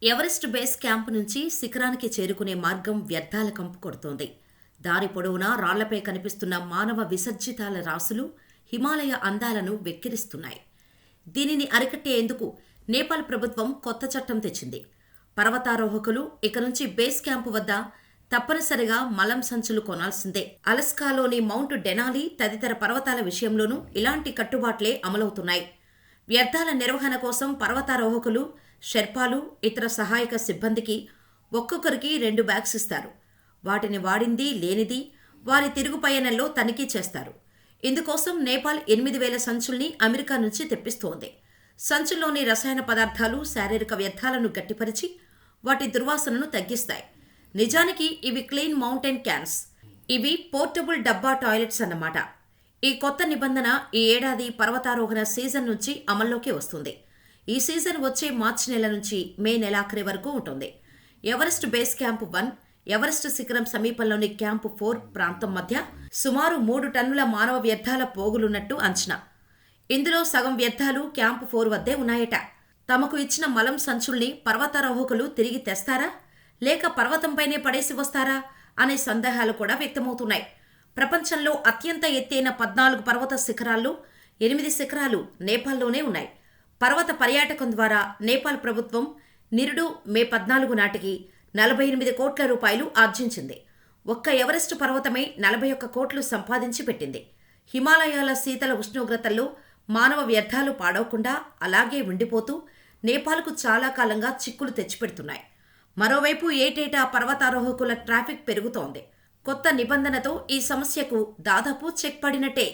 Everest base camp నుంచి శిఖరానికి చేరుకునే మార్గం వ్యర్థాల కంపు కొడుతోంది. దారి పొడవునా రాళ్లపై కనిపిస్తున్న మానవ విసర్జితాల రాసులు హిమాలయ అందాలను వెక్కిరిస్తున్నాయి. దీనిని అరికట్టేందుకు నేపాల్ ప్రభుత్వం కొత్త చట్టం తెచ్చింది. పర్వతారోహకులు ఇక నుంచి బేస్ క్యాంపు వద్ద తప్పనిసరిగా మలం సంచులు కొనాల్సిందే. అలస్కాలోని మౌంట్ డెనాలి తదితర పర్వతాల విషయంలోనూ ఇలాంటి కట్టుబాట్లే అమలవుతున్నాయి. వ్యర్థాల నిర్వహణ కోసం పర్వతారోహకులు, షెర్పాలు, ఇతర సహాయక సిబ్బందికి ఒక్కొక్కరికి 2 బ్యాగ్స్ ఇస్తారు. వాటిని వాడింది, లేనిది వారి తిరుగు పయనంలో తనిఖీ చేస్తారు. ఇందుకోసం నేపాల్ 8,000 సంచుల్ని అమెరికా నుంచి తెప్పిస్తోంది. సంచుల్లోని రసాయన పదార్థాలు శారీరక వ్యర్థాలను గట్టిపరిచి వాటి దుర్వాసనను తగ్గిస్తాయి. నిజానికి ఇవి క్లీన్ మౌంటైన్ క్యాన్స్. ఇవి పోర్టబుల్ డబ్బా టాయిలెట్స్ అన్నమాట. ఈ కొత్త నిబంధన ఈ ఏడాది పర్వతారోహణ సీజన్ నుంచి అమల్లోకి వస్తుంది. ఈ సీజన్ వచ్చే మార్చి నెల నుంచి మే నెలాఖరి వరకు ఉంటుంది. ఎవరెస్ట్ బేస్ క్యాంప్ 1, ఎవరెస్ట్ శిఖరం సమీపంలోని క్యాంప్ 4 ప్రాంతం మధ్య సుమారు 3 టన్నుల మానవ వ్యర్థాల పోగులున్నట్టు అంచనా. ఇందులో సగం వ్యర్థాలు క్యాంప్ 4 వద్దే ఉన్నాయట. తమకు ఇచ్చిన మలం సంచుల్ని పర్వతారోహకులు తిరిగి తెస్తారా, లేక పర్వతంపైనే పడేసి వస్తారా అనే సందేహాలు కూడా వ్యక్తమవుతున్నాయి. ప్రపంచంలో అత్యంత ఎత్తైన 14 పర్వత శిఖరాల్లో 8 శిఖరాలు నేపాల్లోనే ఉన్నాయి. పర్వత పర్యాటకం ద్వారా నేపాల్ ప్రభుత్వం నిరుడు మే 14 నాటికి 48 కోట్ల రూపాయలు ఆర్జించింది. ఒక్క ఎవరెస్ట్ పర్వతమే 41 కోట్లు సంపాదించి పెట్టింది. హిమాలయాల శీతల ఉష్ణోగ్రతల్లో మానవ వ్యర్థాలు పాడవకుండా అలాగే ఉండిపోతూ నేపాల్కు చాలా కాలంగా చిక్కులు తెచ్చిపెడుతున్నాయి. మరోవైపు ఏటేటా పర్వతారోహకుల ట్రాఫిక్ పెరుగుతోంది. కొత్త నిబంధనతో ఈ సమస్యకు దాదాపు చెక్ పడినట్టే.